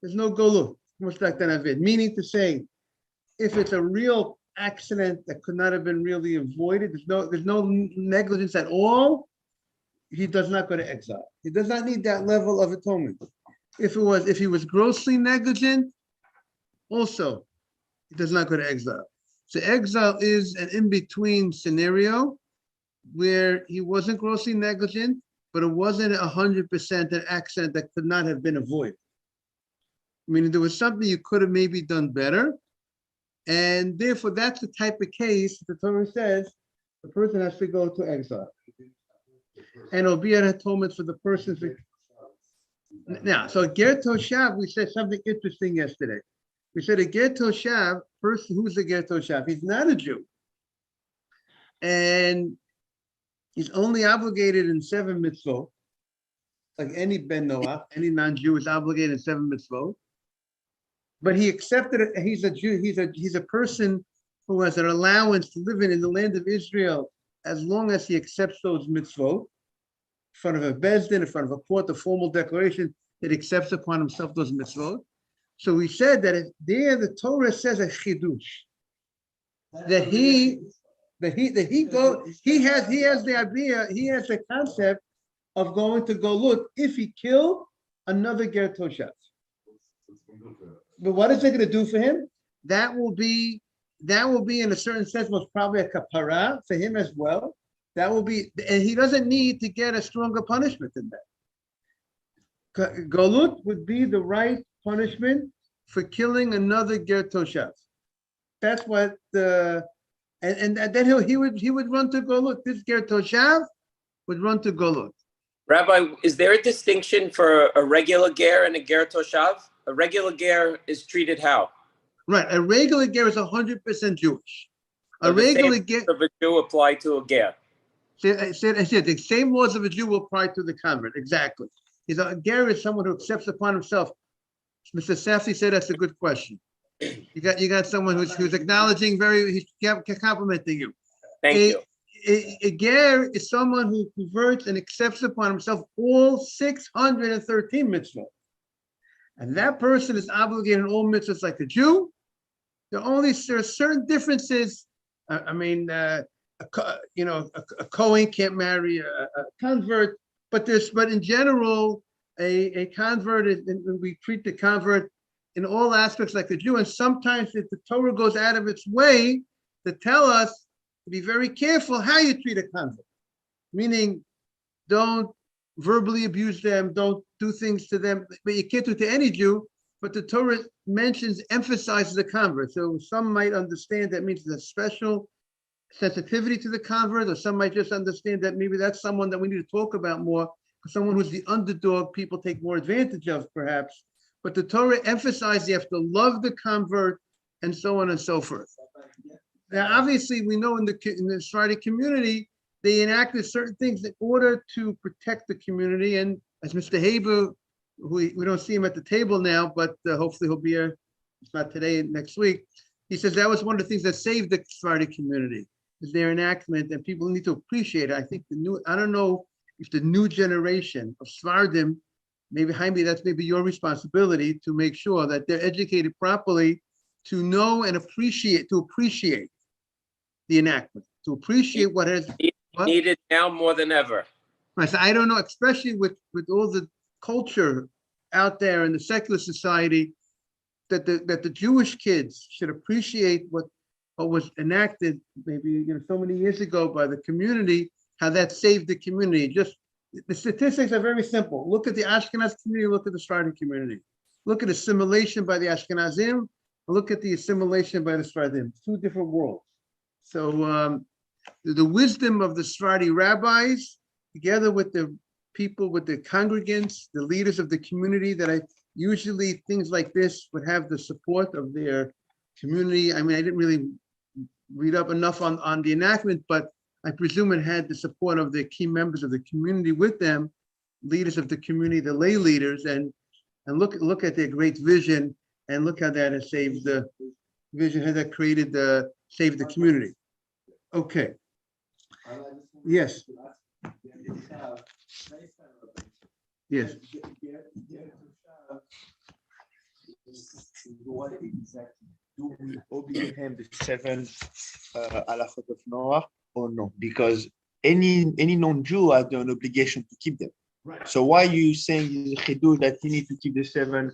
there's no golut. Meaning to say, if it's a real accident that could not have been really avoided, there's no negligence at all, he does not go to exile. He does not need that level of atonement. If he was grossly negligent, also he does not go to exile. So exile is an in-between scenario where he wasn't grossly negligent, but it wasn't 100% an accident that could not have been avoided. Meaning there was something you could have maybe done better. And therefore, that's the type of case the Torah says the person has to go to exile. And it'll be an atonement for the person. Now, so Ger Toshav, we said something interesting yesterday. We said a Ger Toshav, person who's a Ger Toshav, he's not a Jew. And he's only obligated in 7 mitzvot, like any Ben Noach, any non-Jew is obligated in 7 mitzvot. But he accepted it. He's a Jew. He's a person who has an allowance to live in the land of Israel as long as he accepts those mitzvot in front of a bezdin, in front of a court, a formal declaration that accepts upon himself those mitzvot. So we said that the Torah says a chidush that he has the idea, he has the concept of going to Golut if he killed another Ger Toshav. But what is it going to do for him? That will be in a certain sense most probably a kapara for him as well. That will be, and he doesn't need to get a stronger punishment than that. Golut would be the right punishment for killing another Ger Toshav. That's what and then he would run to Golut. This Ger Toshav would run to Golut. Rabbi, is there a distinction for a regular ger and a ger toshav? A regular ger is treated how? Right, a regular ger is 100% Jewish. So a regular ger of a Jew apply to a ger. I said the same laws of a Jew will apply to the convert. Exactly. A ger is someone who accepts upon himself. Mr. Safdie said that's a good question. You got someone who's acknowledging he's complimenting you. Thank you. A ger is someone who converts and accepts upon himself all 613 mitzvot. And that person is obligated in all mitzvahs like a Jew. There are certain differences. A Kohen can't marry a convert, but in general, a convert we treat the convert in all aspects like a Jew. And sometimes the Torah goes out of its way to tell us to be very careful how you treat a convert. Meaning, don't verbally abuse them, don't do things to them, but you can't do it to any Jew. But the Torah emphasizes the convert. So some might understand that means there's a special sensitivity to the convert, or some might just understand that maybe that's someone that we need to talk about more, someone who's the underdog, people take more advantage of, perhaps. But the Torah emphasizes you have to love the convert, and so on and so forth. Now, obviously, we know in the Sephardic community, they enacted certain things in order to protect the community. And as Mr. Haber, who we don't see him at the table now, but hopefully he'll be here, if not today, next week. He says that was one of the things that saved the Sephardic community, is their enactment, and people need to appreciate it. I think I don't know if the new generation of Sephardim, maybe Jaime, that's maybe your responsibility to make sure that they're educated properly to know and appreciate the enactment, to appreciate what has needed now more than ever. Right, so I don't know, especially with all the culture out there in the secular society, that the Jewish kids should appreciate what was enacted maybe so many years ago by the community, how that saved the community. Just the statistics are very simple. Look at the Ashkenaz community, look at the Sephardic community. Look at assimilation by the Ashkenazim, look at the assimilation by the Sephardim. 2 different worlds. So the wisdom of the Sephardi rabbis, together with the people, with the congregants, the leaders of the community, that usually things like this would have the support of their community. I mean, I didn't really read up enough on the enactment, but I presume it had the support of the key members of the community with them, leaders of the community, the lay leaders, and look at their great vision, and look how that has saved the vision, how that saved the community. Okay. Yes. Yes. What exactly? Do we obligate him the seven halachot of Noah or no? Because any non-Jew has an obligation to keep them. Right. So why are you saying that he need to keep the seven?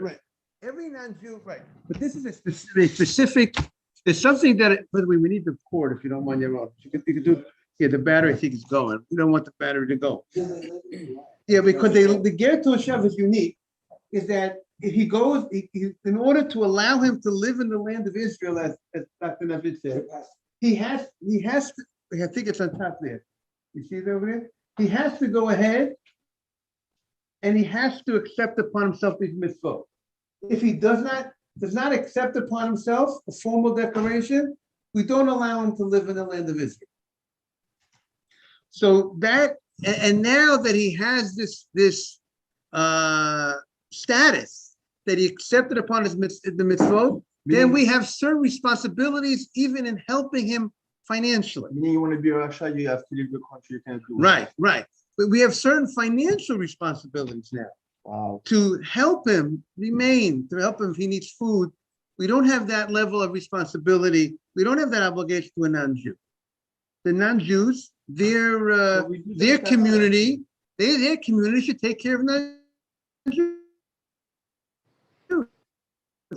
Right. Every non-Jew, right. But this is a specific, there's something that, by the way, we need the cord if you don't mind your own. You could do, yeah, the battery, I think is going. We don't want the battery to go. Yeah, because the Ger Toshav is unique, is that if he goes, in order to allow him to live in the land of Israel, as Dr. Navid said, he has to, I think it's on top there. You see it over there? He has to go ahead and he has to accept upon himself these mitzvot. If he does not accept upon himself a formal declaration, we don't allow him to live in the land of Israel. So that, and now that he has this status that he accepted upon the mitzvot, then we have certain responsibilities even in helping him financially. Meaning you want to be a Rasha, you have to leave the country, you can't do it. Right. But we have certain financial responsibilities now. Wow. To help him remain, to help him if he needs food. We don't have that level of responsibility. We don't have that obligation to a non-Jew. The non-Jews, their community, their community should take care of non-Jews.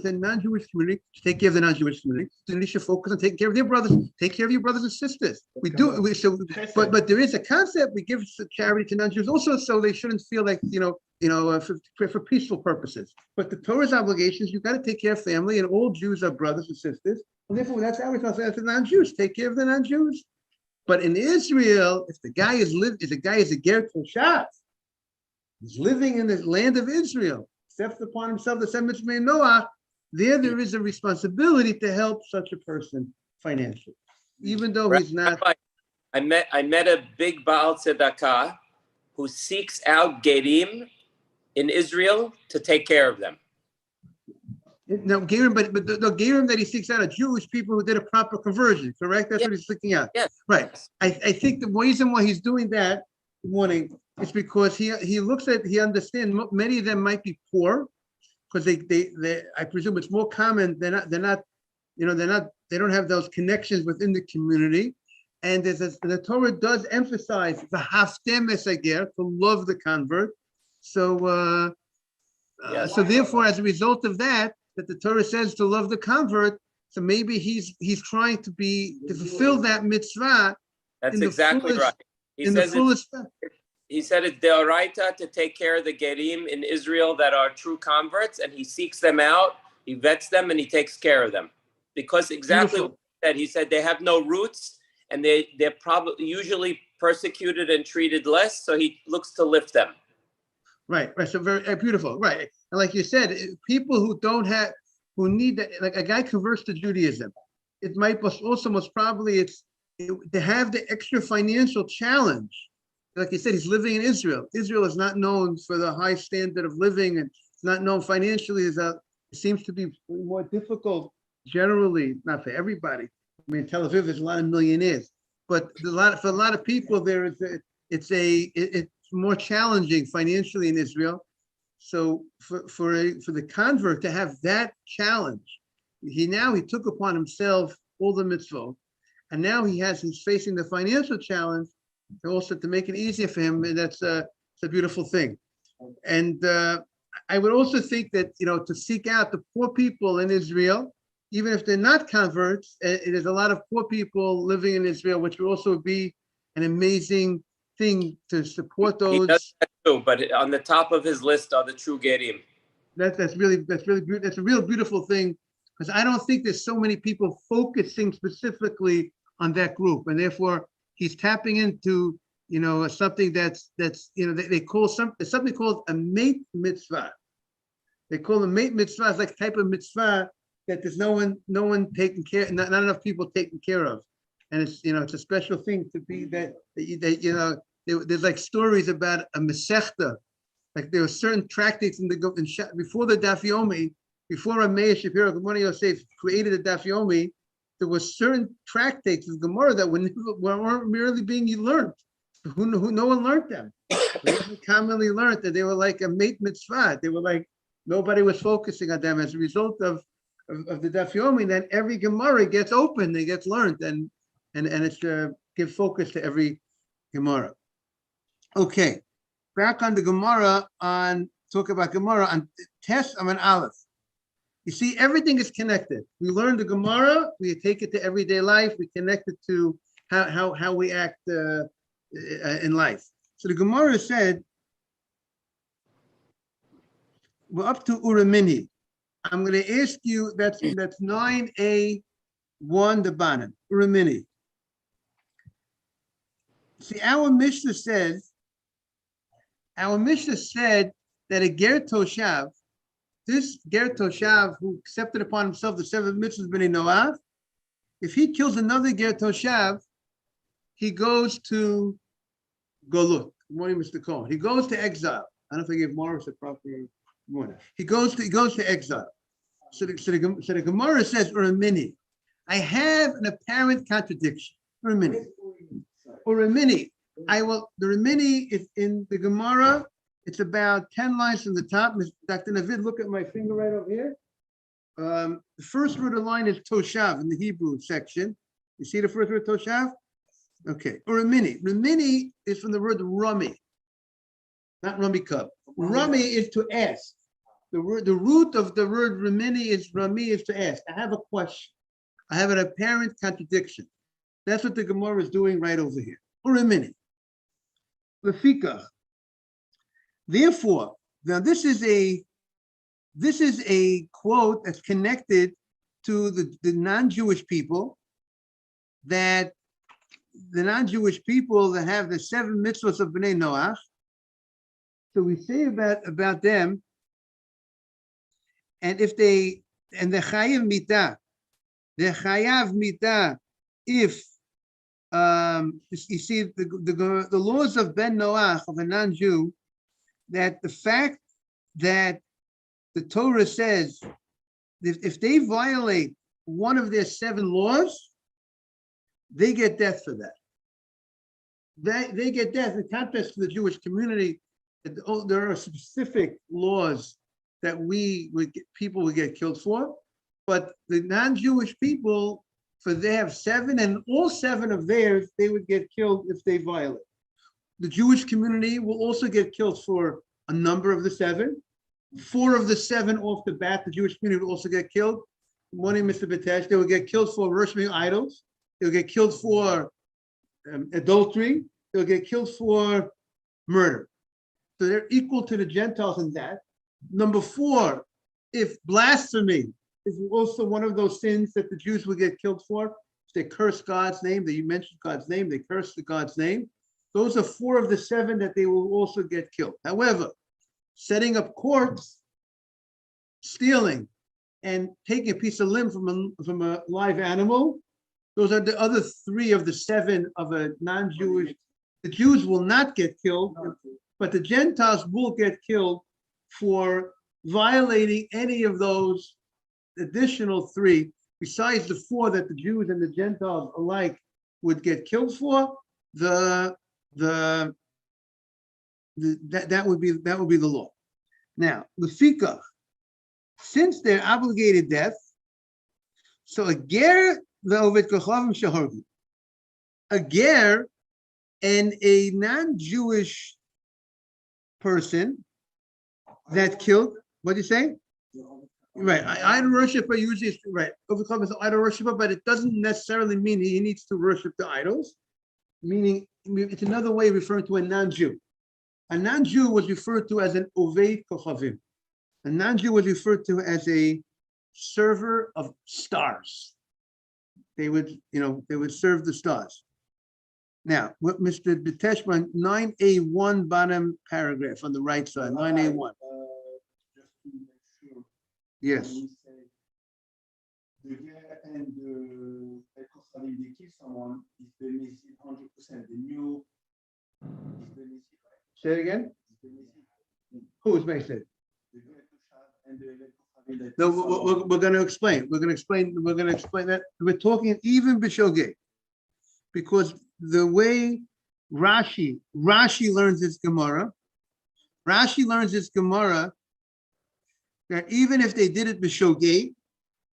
The non-Jewish community should take care of the non-Jewish community. So they should focus on taking care of their brothers. Take care of your brothers and sisters. We do. But there is a concept. We give charity to non-Jews also, so they shouldn't feel like for peaceful purposes. But the Torah's obligations, you've got to take care of family, and all Jews are brothers and sisters. And therefore, that's how we talk about the non-Jews. Take care of the non-Jews. But in Israel, if the guy is a ger toshav, he's living in the land of Israel, accepts upon himself the seven mitzvot Noah. There is a responsibility to help such a person financially, even though he's not. I met a big Baal Tzedakah who seeks out Gerim in Israel to take care of them. No, Gerim, but the Gerim that he seeks out are Jewish people who did a proper conversion, correct? That's what he's seeking out. Yes. Right. I think the reason why he's doing that, morning, is because he understands many of them might be poor, because they I presume it's more common. They don't have those connections within the community. And the Torah does emphasize the haftem esager, to love the convert. So therefore, as a result of that the Torah says to love the convert, so maybe he's trying to fulfill that mitzvah. That's exactly right. He said it's deoraita to take care of the gerim in Israel that are true converts, and he seeks them out, he vets them, and he takes care of them. Because exactly what he said they have no roots, and they're probably usually persecuted and treated less, so he looks to lift them. Right. So very beautiful. Right. And like you said, people who need that, like a guy converts to Judaism, it might also most probably to have the extra financial challenge. Like you said, he's living in Israel. Israel is not known for the high standard of living, and it's not known financially. It seems to be more difficult generally, not for everybody. I mean, in Tel Aviv, there's a lot of millionaires, but for a lot of people, it's more challenging financially in Israel. So for the convert to have that challenge, he took upon himself all the mitzvot, and now he's facing the financial challenge also to make it easier for him, and it's a beautiful thing. And I would also think that to seek out the poor people in Israel, even if they're not converts, there's a lot of poor people living in Israel, which would also be an amazing thing to support those. He does that too, but on the top of his list are the true gerim. That's really good. That's a real beautiful thing, because I don't think there's so many people focusing specifically on that group, and therefore he's tapping into something that's they call something called a mate mitzvah. They call a mate mitzvah. It's like a type of mitzvah that there's no one taking care, not enough people taking care of, and it's it's a special thing to be that there's like stories about a mesechta, like there were certain tractates before the Daf Yomi, before Meir Shapiro Gemara Yosef created the Daf Yomi, there were certain tractates of Gemara that weren't merely being learned. Who no one learned them. They commonly learned that they were like a mate mitzvah. They were like Nobody was focusing on them. As a result of the Daf Yomi, then every Gemara gets opened, it gets learned, and it's to give focus to every Gemara. Okay, back on the Gemara, talk about Gemara on Tes Aman Aleph. You see, everything is connected. We learn the Gemara, we take it to everyday life, we connect it to how we act in life. So the Gemara said, we're up to Uramini. I'm going to ask you, that's 9a, 1, the bottom, Uramini. See, our Mishnah said that a Ger Toshav, this Ger Toshav who accepted upon himself the 7 mitzvahs b'nei Noach, if he kills another Ger Toshav, he goes to Golut. Good morning, Mr. Cohen. He goes to exile. I don't know if I gave Morris a proper morning. He goes to exile. So the Gemara says, Uramini. I have an apparent contradiction. Uramini. The Uramini is in the Gemara. It's about 10 lines from the top. Dr. Navid, look at my finger right over here. The first word of the line is Toshav in the Hebrew section. You see the first word, Toshav? Okay. Uramini. Ramini is from the word Rami, not Rami Cub. Rami is to ask. The root of the word Rami is to ask. I have a question. I have an apparent contradiction. That's what the Gemara is doing right over here. Uramini. Lefika. Therefore, now this is a quote that's connected to the non-Jewish people, that the non-Jewish people that have the 7 mitzvahs of Bnei Noach. So we say about them, and if the chayav mita, if you see the laws of Ben Noach, of a non-Jew, that the fact that the Torah says if they violate one of their 7 laws, they get death for that. They get death. In contrast to the Jewish community, there are specific laws that people would get killed for, but the non-Jewish people, they have 7, and all 7 of theirs, they would get killed if they violate. The Jewish community will also get killed for a number of the 7. 4 of the 7 off the bat, the Jewish community will also get killed. Good morning, Mr. Batesh. They will get killed for worshiping idols. They'll get killed for adultery. They'll get killed for murder. So they're equal to the Gentiles in that. Number 4, if blasphemy is also one of those sins that the Jews will get killed for, if they curse God's name, they mention God's name, they curse the God's name. Those are 4 of the 7 that they will also get killed. However, setting up courts, stealing, and taking a piece of limb from a live animal, those are the other 3 of the 7 of a non-Jewish. The Jews will not get killed, but the Gentiles will get killed for violating any of those additional 3, besides the 4 that the Jews and the Gentiles alike would get killed for. That would be the law. Now, Lefikach, since they're obligated death, so a ger ve'ovet kochavim shehargu, a ger and a non-Jewish person that killed. What do you say? Right, idol worshiper usually is right. Overcome is an idol worshiper, but it doesn't necessarily mean he needs to worship the idols. Meaning, it's another way of referring to a non-Jew. A non-Jew was referred to as an oved kochavim. A non-Jew was referred to as a server of stars. They would serve the stars. Now, what Mr. Deteshman, 9A1 bottom paragraph on the right side, 9A1. Just to make sure. Yes. When we say the guy and the kochavim, they kill someone, is benefit 100%. The new is benefit. Say it again. Who is Mason? No, we're going to explain. We're going to explain that. We're talking even b'shogeg, because the way Rashi learns his Gemara, that even if they did it b'shogeg,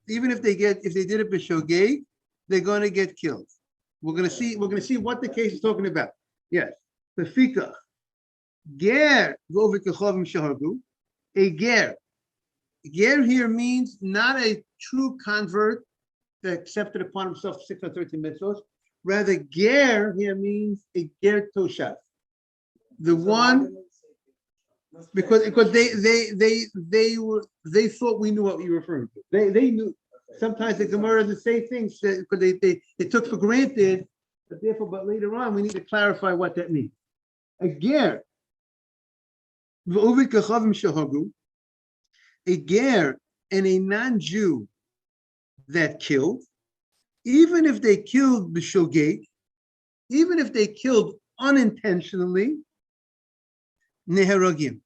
even if they did it b'shogeg, they're going to get killed. We're going to see what the case is talking about. Yes. The fikach. Ger v'ovikachovim shahargu. A ger. Ger here means not a true convert that accepted upon himself 613 mitzvot. Rather, ger here means a ger toshav. The one, because they thought we knew what we were referring to. They knew. Sometimes the Gemara doesn't say things because they took for granted, but later on we need to clarify what that means. A ger. A ger and a non-Jew that killed, even if they killed b'shogeg, even if they killed unintentionally, neheragim.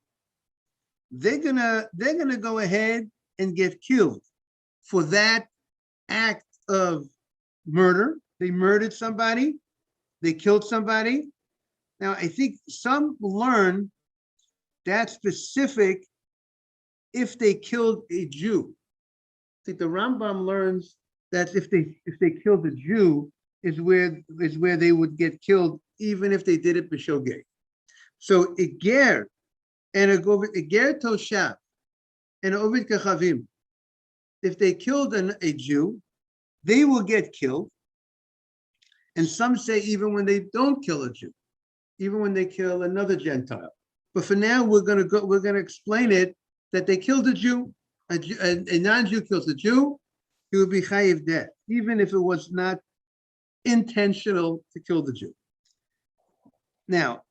They're gonna go ahead and get killed for that act of murder. They murdered somebody, they killed somebody. Now I think some learn that specific if they killed a Jew. I think the Rambam learns that if they killed a Jew is where they would get killed, even if they did it b'shogeg. So a ger and a ger toshav and a ovid kachavim, if they killed a Jew, they will get killed. And some say even when they don't kill a Jew, even when they kill another Gentile. But for now, we're gonna explain it that they killed a Jew. A non-Jew kills a Jew, he would be chayiv death, even if it was not intentional to kill the Jew. Now,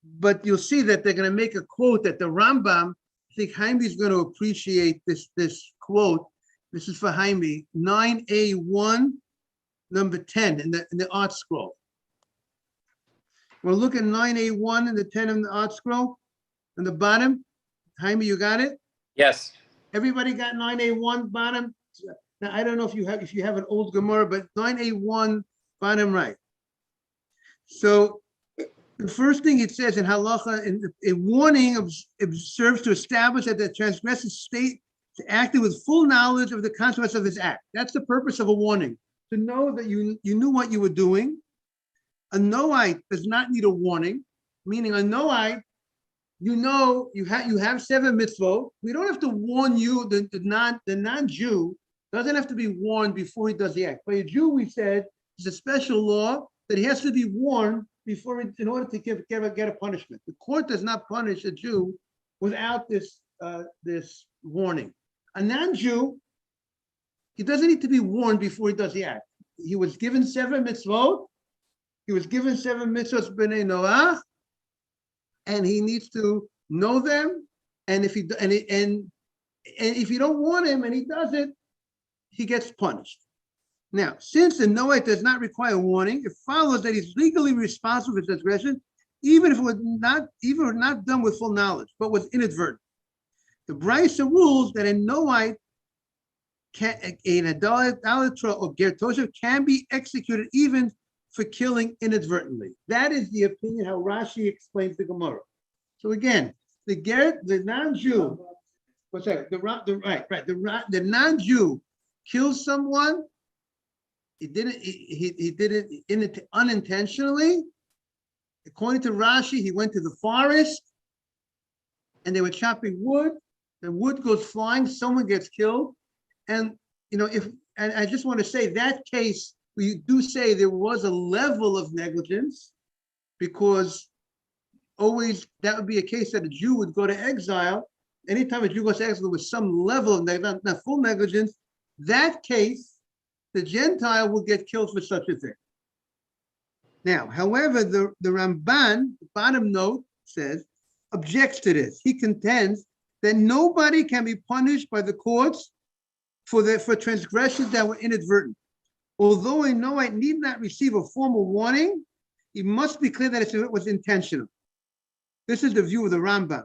but you'll see that they're going to make a quote that the Rambam, I think Jaime is going to appreciate this quote. This is for Jaime, 9A1, number 10 in the art scroll. We'll look at 9A1 and the 10 in the art scroll. On the bottom, Jaime, you got it? Yes. Everybody got 9A1 bottom? Now, I don't know if you have an old Gemara, but 9A1 bottom right. So the first thing it says in halacha, a warning serves to establish that the transgressor state acted with full knowledge of the consequence of his act. That's the purpose of a warning, to know that you knew what you were doing. A Noahite does not need a warning, meaning a Noahite, you know, you have 7 mitzvot. We don't have to warn you. The non-Jew doesn't have to be warned before he does the act. But a Jew, we said, is a special law that he has to be warned before, in order to get a punishment. The court does not punish a Jew without this warning. A non-Jew, he doesn't need to be warned before he does the act. He was given 7 mitzvot. He was given 7 mitzvot b'nei Noach, and he needs to know them. And if you don't warn him and he does it, he gets punished. Now, since the Noahite does not require warning, it follows that he's legally responsible for his transgression, even if it was not done with full knowledge, but was inadvertent. The Brisa rules that a Noahite, an idolater or ger toshav, can be executed even for killing inadvertently. That is the opinion how Rashi explains the Gemara. So again, the non-Jew, what's that? The non-Jew kills someone. He did it unintentionally. According to Rashi, he went to the forest and they were chopping wood. The wood goes flying, someone gets killed. And I just want to say that case, we do say there was a level of negligence, because always that would be a case that a Jew would go to exile. Anytime a Jew goes to exile with some level of negligence, not full negligence, that case, the Gentile will get killed for such a thing. Now, however, the Ramban, the bottom note says, objects to this. He contends that nobody can be punished by the courts for transgressions that were inadvertent. Although a Noahite need not receive a formal warning, it must be clear that it was intentional. This is the view of the Rambam.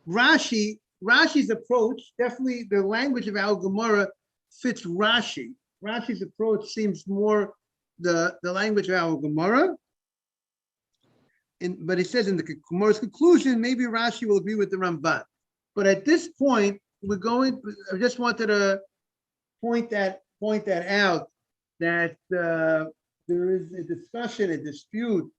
Rashi's approach, definitely the language of our Gemara fits Rashi. Rashi's approach seems more the language of our Gemara. But it says in the Gemara's conclusion, maybe Rashi will agree with the Ramban. But at this point, I just wanted to point that out, that there is a discussion, a dispute,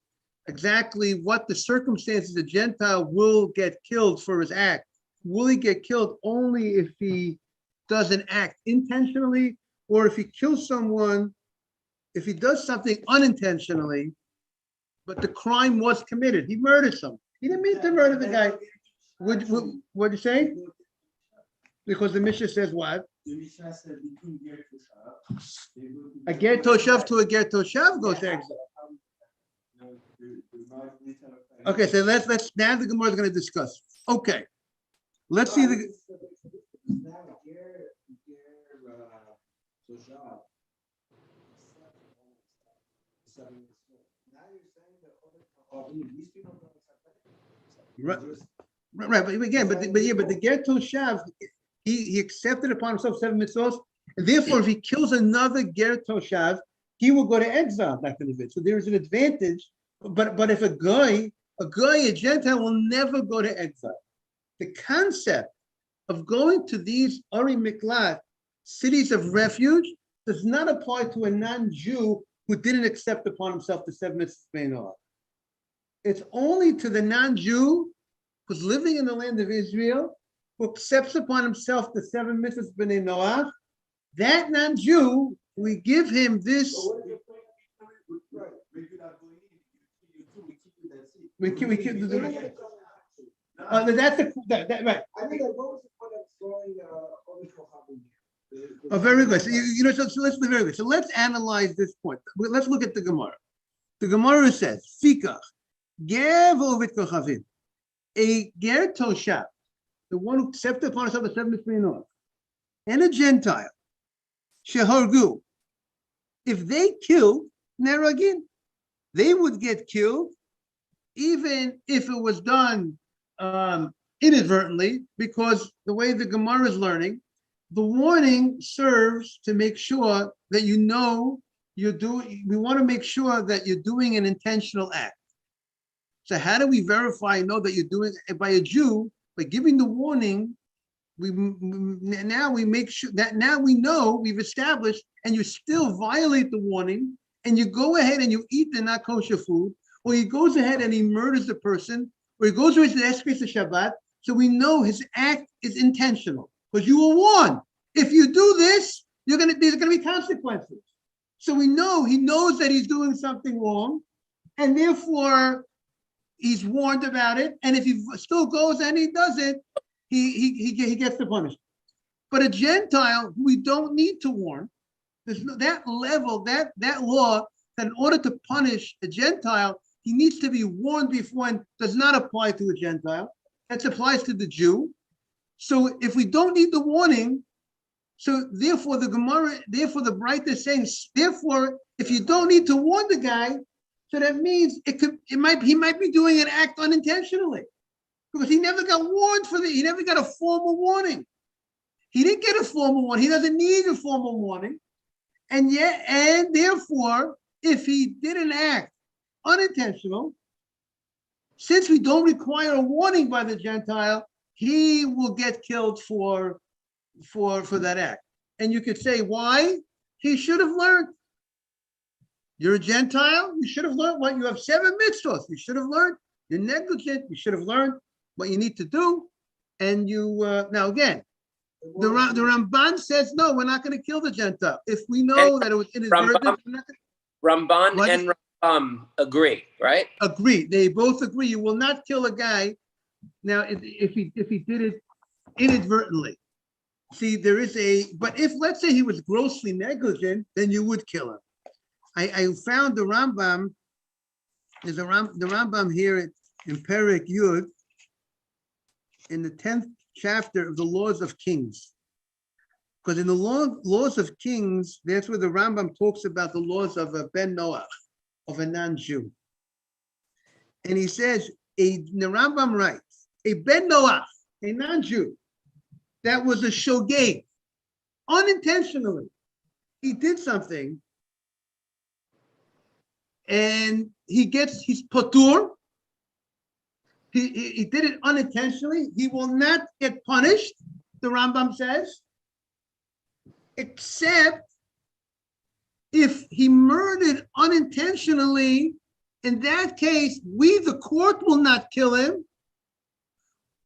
exactly what the circumstances a Gentile will get killed for his act. Will he get killed only if he doesn't act intentionally, or if he kills someone, if he does something unintentionally, but the crime was committed? He murdered someone. He didn't mean to murder the guy. What'd you say? Because the Mishnah says what? A ger toshav to a ger toshav goes to exile. Okay, so let's now the Gemara is going to discuss. Okay, let's see the. Right, but again, but the ger toshav, he accepted upon himself 7 mitzvot, and therefore, if he kills another ger toshav, he will go to exile back to the bit. So there is an advantage. But if a Gentile will never go to exile. The concept of going to these Ari Miklat, cities of refuge, does not apply to a non-Jew who didn't accept upon himself the 7 mitzvot. It's only to the non-Jew who's living in the land of Israel, who accepts upon himself the 7 mitzvahs b'nei Noach. That non-Jew, we give him this. We keep that's right. I think I voted for that throwing Oh, very good. So so let's be very good. So let's analyze this point. Let's look at the Gemara. The Gemara says, "Fikach ger v'ovet kochavim." A ger toshav, the one who accepted upon himself the 7 mitzvot, and a Gentile, shehargu. If they killed neragin, they would get killed, even if it was done inadvertently, because the way the Gemara is learning, the warning serves to make sure that you're doing. We want to make sure that you're doing an intentional act. So how do we verify and know that you're doing it by a Jew? By giving the warning, we make sure that now we know, we've established, and you still violate the warning, and you go ahead and you eat the not kosher food, or he goes ahead and he murders the person, or he goes away to the Eskes of Shabbat. So we know his act is intentional, because you were warned. If you do this, there's gonna be consequences. So we know he knows that he's doing something wrong, and therefore he's warned about it. And if he still goes and he does it, he gets the punishment. But a Gentile who we don't need to warn, there's that level, that law, that in order to punish a Gentile, he needs to be warned beforehand, does not apply to a Gentile. That applies to the Jew. So if we don't need the warning, so therefore the Braita is saying, therefore, if you don't need to warn the guy, so that means he might be doing an act unintentionally, because he never got warned he never got a formal warning. He didn't get a formal warning. He doesn't need a formal warning. And therefore, if he did an act unintentional, since we don't require a warning by the Gentile, he will get killed for that act. And you could say, why? He should have learned. You're a Gentile, you should have learned what you have 7 mitzvot. You should have learned. You're negligent, you should have learned what you need to do. And now again, the Ramban says, no, we're not going to kill the Gentile. If we know that it was inadvertent, Ramban and Rambam agree, right? Agree. They both agree. You will not kill a guy. Now, if he did it inadvertently. See, but if, let's say, he was grossly negligent, then you would kill him. I found the Rambam. There's the Rambam here in Perek Yud, in the 10th chapter of the Laws of Kings. Because in the Laws of Kings, that's where the Rambam talks about the laws of a Ben Noach, of a non-Jew. And he says, the Rambam writes, a Ben Noach, a non-Jew, that was a shogeg, unintentionally. He did something, and he's patur. he did it unintentionally, he will not get punished, the Rambam says, except if he murdered unintentionally. In that case, we, the court, will not kill him,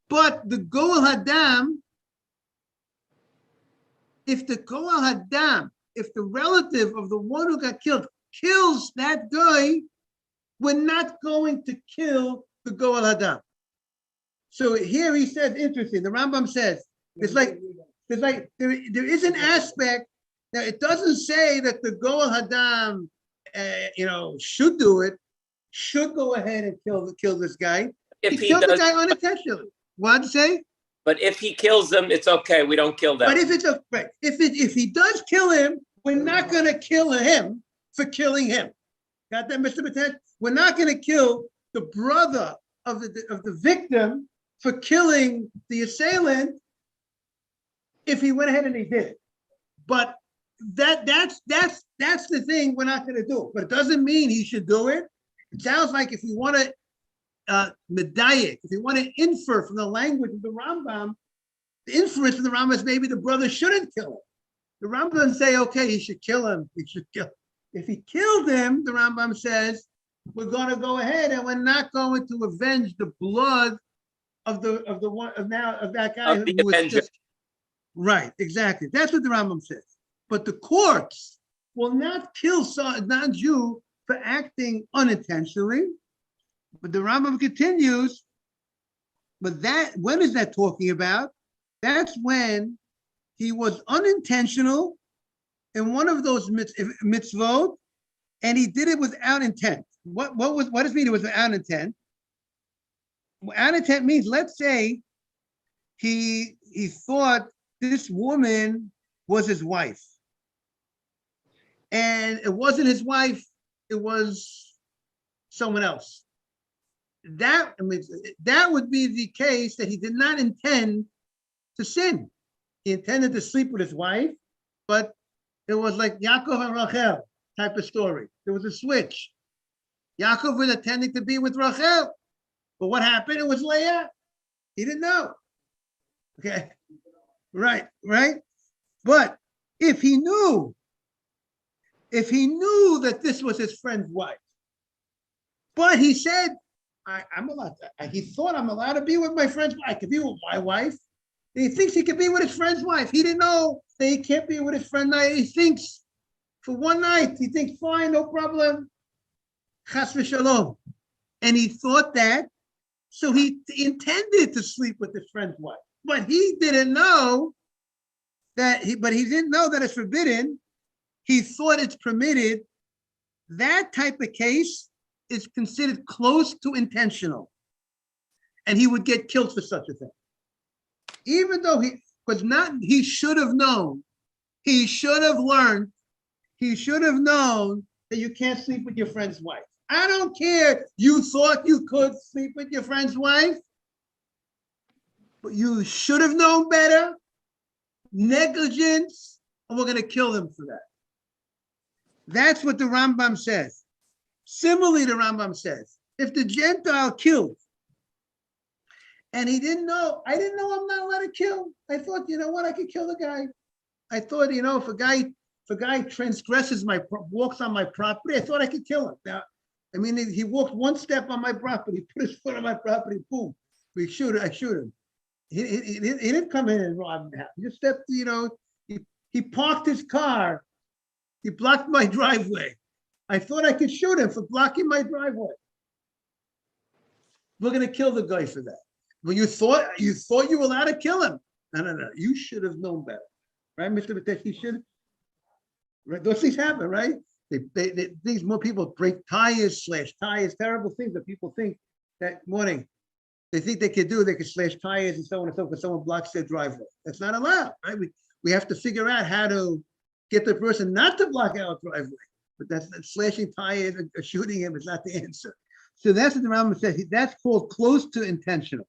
but the Goel Hadam, if the Goel Hadam, if the relative of the one who got killed kills that guy, we're not going to kill the Goel Hadam. So here he says, interesting, the Rambam says, there is an aspect. Now, it doesn't say that the Goel Hadam, should do it, should go ahead and kill this guy. If he killed the guy unintentionally. What'd you say? But if he kills them, it's okay. We don't kill them. But if he does kill him, we're not going to kill him for killing him. Got that, Mr. Batet? We're not going to kill the brother of the victim for killing the assailant if he went ahead and he did it. But that's the thing we're not going to do. But it doesn't mean he should do it. It sounds like if we want to medayik, if you want to infer from the language of the Rambam, the inference of the Rambam is maybe the brother shouldn't kill him. The Rambam doesn't say, okay, he should kill him. He should kill him. If he killed him, the Rambam says, we're going to go ahead and we're not going to avenge the blood of that guy who was just right. Exactly. That's what the Rambam says. But the courts will not kill a non-Jew for acting unintentionally. But the Rambam continues, but when is that talking about? That's when he was unintentional in one of those mitzvot, and he did it without intent. What does it mean it was without intent? Without intent means, let's say he thought this woman was his wife, and it wasn't his wife, it was someone else. That would be the case that he did not intend to sin. He intended to sleep with his wife, but it was like Yaakov and Rachel type of story. There was a switch. Yaakov was intending to be with Rachel, but what happened? It was Leah. He didn't know. Okay, right. But if he knew that this was his friend's wife, but he said, I'm allowed to, he thought I'm allowed to be with my friend's wife. I could be with my wife. And he thinks he could be with his friend's wife. He didn't know that he can't be with his friend. He thinks for one night, he thinks, fine, no problem. Chas v'shalom. And he thought that, so he intended to sleep with his friend's wife. But he didn't know that, he didn't know that it's forbidden. He thought it's permitted. That type of case is considered close to intentional. And he would get killed for such a thing. Even though he should have known, he should have learned, he should have known that you can't sleep with your friend's wife. I don't care, you thought you could sleep with your friend's wife, but you should have known better, negligence, and we're gonna kill them for that. That's what the Rambam says. Similarly, the Rambam says, if the Gentile killed, and he didn't know, I didn't know I'm not allowed to kill. I thought, you know what, I could kill the guy. I thought, if a guy transgresses walks on my property, I thought I could kill him. Now, he walked one step on my property, put his foot on my property, boom, I shoot him. He didn't come in and rob me. He just stepped, he parked his car. He blocked my driveway. I thought I could shoot him for blocking my driveway. We're going to kill the guy for that. Well, you thought you were allowed to kill him. No. You should have known better. Right, Mr. Batesh? You should. Right? Those things happen, right? These more people break tires, slash tires, terrible things that people think that morning. They think they could slash tires and so on and so forth because someone blocks their driveway. That's not allowed, right? We have to figure out how to get the person not to block our driveway. But that's slashing tires or shooting him is not the answer. So that's what the Rambam says. That's called close to intentional.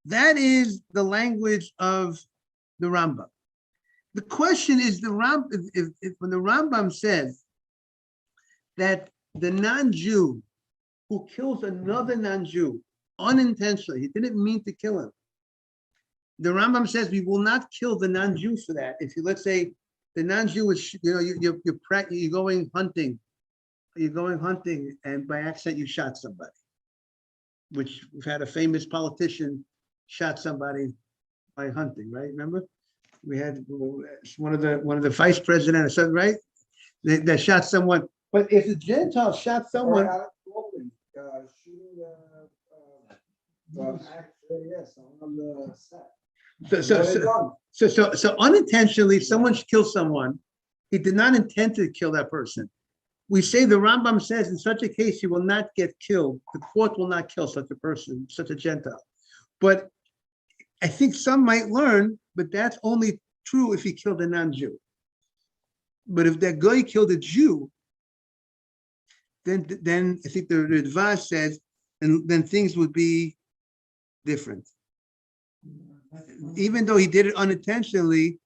That is the language of the Rambam. The question is when the Rambam says that the non-Jew who kills another non-Jew unintentionally. He didn't mean to kill him. The Rambam says we will not kill the non-Jew for that. If you, let's say, the non-Jew is, you're going hunting. You're going hunting, and by accident you shot somebody. Which we've had a famous politician shot somebody by hunting, right? Remember? We had one of the vice president or something, right? That shot someone. But if the Gentile shot someone, yes, on the set. so unintentionally, someone kills someone. He did not intend to kill that person. We say the Rambam says in such a case he will not get killed. The court will not kill such a person, such a Gentile. But I think some might learn, but that's only true if he killed a non-Jew. But if that guy killed a Jew, then I think the Ritva says, and then things would be different. Even though he did it unintentionally,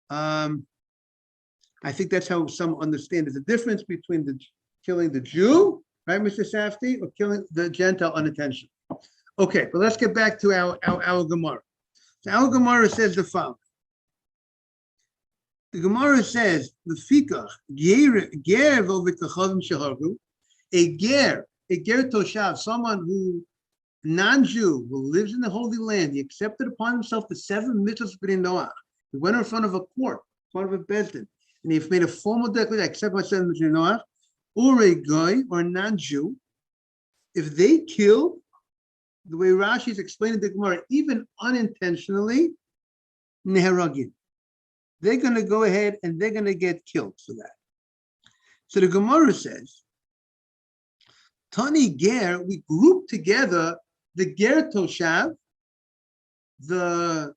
I think that's how some understand. There's a difference between killing the Jew, right, Mr. Safdie, or killing the Gentile unintentionally. Okay, but let's get back to our Gemara. So our Gemara says the following. The Gemara says, "Lefikach ger v'ovekachavim shehargu." A ger toshav, someone who non-Jew who lives in the Holy Land, he accepted upon himself the 7 mitzvahs of Bnei Noach. He went in front of a court, in front of a bezdin, and he made a formal declaration, I accept my 7 mitzvahs of Bnei Noach, or a guy or a non-Jew. If they kill, the way Rashi is explaining the Gemara, even unintentionally, neheragim. They're going to go ahead and they're going to get killed for that. So the Gemara says, Tani Ger, we group together the Ger Toshav, the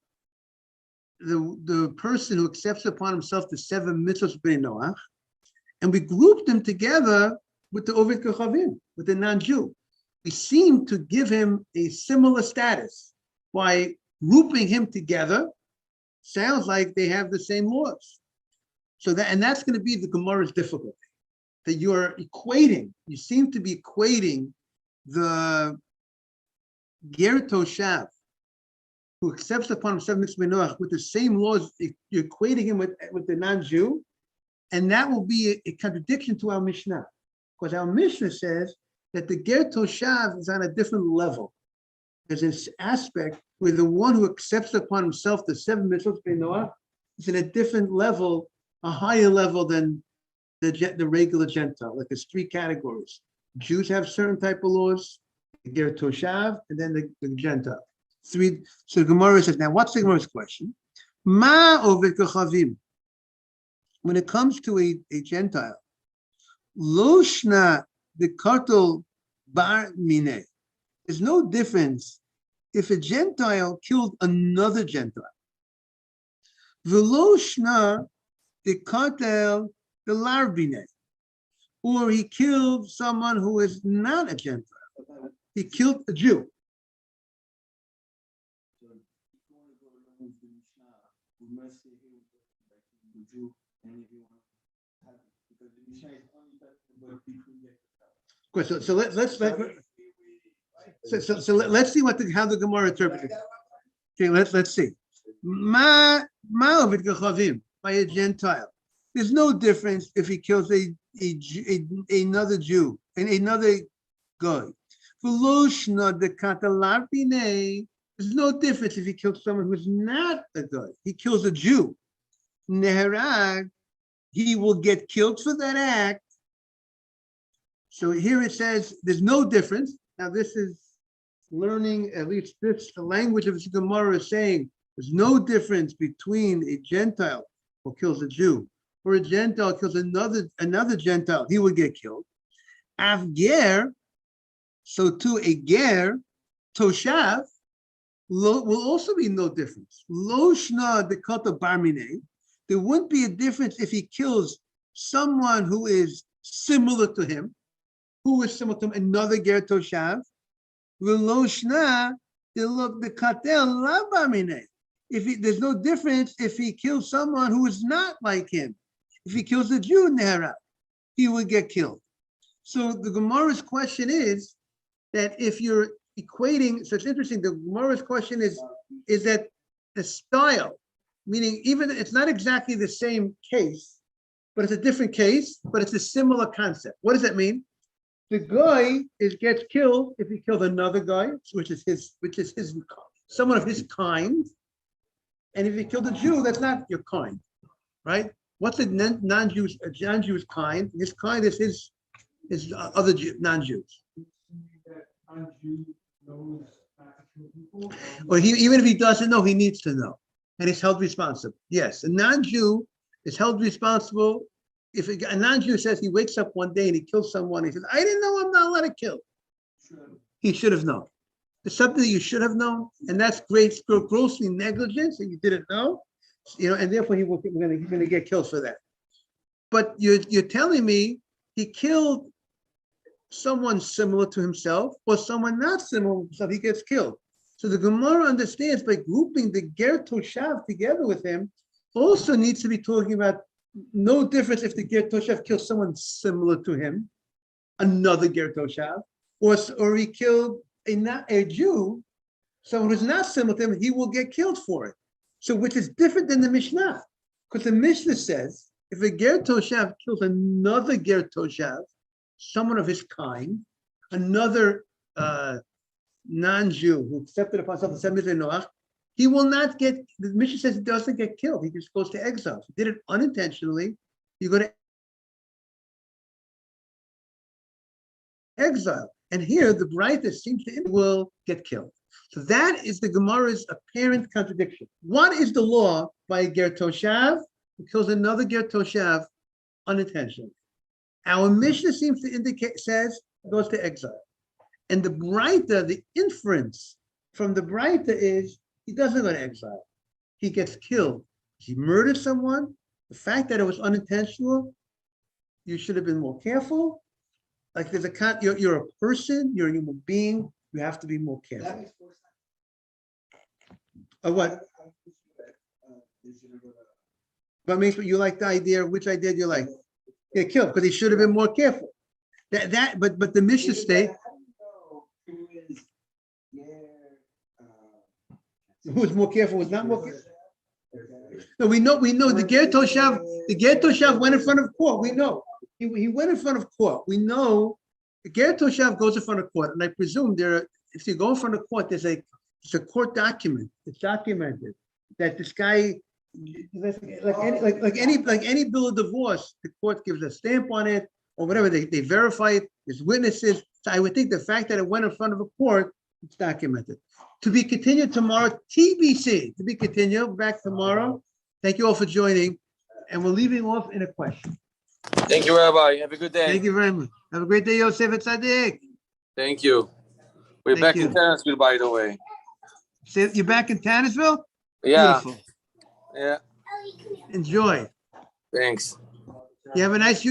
person who accepts upon himself the 7 mitzvahs of Bnei Noach, and we group them together with the Oved Kachavim, with the non-Jew. We seem to give him a similar status by grouping him together. Sounds like they have the same laws. So that's going to be the Gemara's difficulty, that you're equating, you seem to be equating the Ger Toshav, who accepts upon himself mitzvah Noach, with the same laws. You're equating him with the non-Jew, and that will be a contradiction to our Mishnah, because our Mishnah says that the Ger Toshav is on a different level. There's this aspect where the one who accepts upon himself the 7 mitzvahs of Noah is in a different level, a higher level than the regular Gentile. Like there's 3 categories. Jews have certain type of laws, the Ger Toshav, and then the Gentile. 3. So the Gemara says, now what's the Gemara's question? Ma oved kachavim. When it comes to a Gentile, lo shna the kartel bar mine. There's no difference if a Gentile killed another Gentile. V'lo shna the kartel the larbine, or he killed someone who is not a Gentile. He killed a Jew. So let's see how the Gemara interprets it. Okay, let's see. Ma ovid kachavim, by a Gentile. There's no difference if he kills another Jew and another guy. V'loshna de katalarpine. There's no difference if he kills someone who's not a guy. He kills a Jew. Neherag, he will get killed for that act. So here it says there's no difference. Now this is learning, at least this, the language of the Gemara is saying there's no difference between a Gentile who kills a Jew or a Gentile kills another Gentile. He will get killed. Avger, so too a ger, toshav, will also be no difference. Lo shna dekata barmine. There wouldn't be a difference if he kills someone who is similar to him, another ger toshav. Lo shna dekatel la barmine. There's no difference if he kills someone who is not like him. If he kills a Jew in Nehara, he would get killed. So the Gemara's question is that if you're equating, so it's interesting, the Gemara's question is that the style, meaning even it's not exactly the same case, but it's a different case, but it's a similar concept. What does that mean? The guy gets killed if he killed another guy, which is his someone of his kind. And if he killed a Jew, that's not your kind, right? What's a non-Jewish kind? His kind is his other non-Jews. Or even if he doesn't know, he needs to know, and he's held responsible. Yes, a non-Jew is held responsible. If a non-Jew says he wakes up one day and he kills someone, he says, "I didn't know I'm not allowed to kill." He should have known. There's something that you should have known, and that's grossly negligence, and you didn't know, and therefore he's going to get killed for that. But you're telling me he killed someone similar to himself or someone not similar to himself, he gets killed. So the Gemara understands by grouping the Ger Toshav together with him also needs to be talking about no difference if the Ger Toshav kills someone similar to him, another Ger Toshav, or he killed a Jew, someone who's not similar to him, he will get killed for it. So which is different than the Mishnah, because the Mishnah says if a Ger Toshav kills another Ger Toshav, someone of his kind, another non-Jew who accepted upon himself the 7 mitzvahs of Noach, he will not get, the Mishnah says he doesn't get killed, he just goes to exile. If he did it unintentionally, you go to exile. And here the Braita seems to will get killed. So that is the Gemara's apparent contradiction. What is the law by a Ger Toshav who kills another Ger Toshav unintentionally? Our Mishnah seems to indicate, says, goes to exile. And the Braita, the inference from the Braita is, he doesn't go to exile. He gets killed. He murdered someone. The fact that it was unintentional, you should have been more careful. Like there's you're a person, you're a human being, you have to be more careful. What? What makes you like the idea? Which idea do you like? Get killed because he should have been more careful. But the Mishnah state. Who's more careful? Was not more careful. No, we know the Ger Toshav went in front of court. We know he went in front of court. We know the Ger Toshav goes in front of court, and I presume if you go in front of court, it's a court document. It's documented that this guy, like any bill of divorce, the court gives a stamp on it or whatever. They verify it. There's witnesses. So I would think the fact that it went in front of a court, it's documented. To be continued tomorrow, TBC. To be continued, back tomorrow. Thank you all for joining. And we're leaving off in a question. Thank you, Rabbi. Have a good day. Thank you very much. Have a great day, Yosef and Tzaddik. Thank you. We're back in Townsville, by the way. So you're back in Tannersville? Yeah. Beautiful. Yeah. Enjoy. Thanks. You have a nice